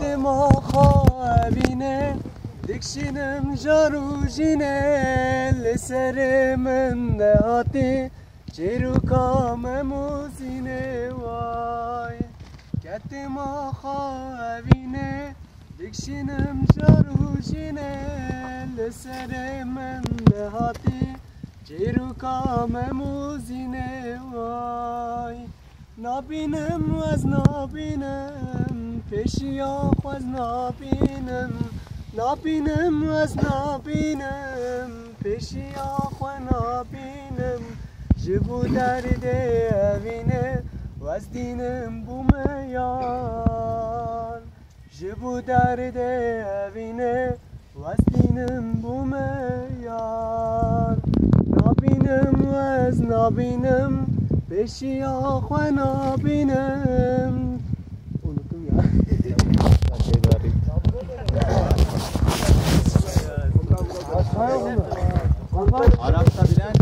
Kettim akabine dikşinim jarujine Liserimin de hati çirukame muzine vay Kettim akabine dikşinim jarujine Liserimin de hati çirukame muzine vay Nabinem az nabinem peşiya az nabinem Nabinem az nabinem peşiya az nabinem Jibu derde evine vaz dinem bu meyan Jibu derde evine vaz dinem bu meyan Nabinem az nabinem Peşiya khana binem unuttum ya. Arapça bilen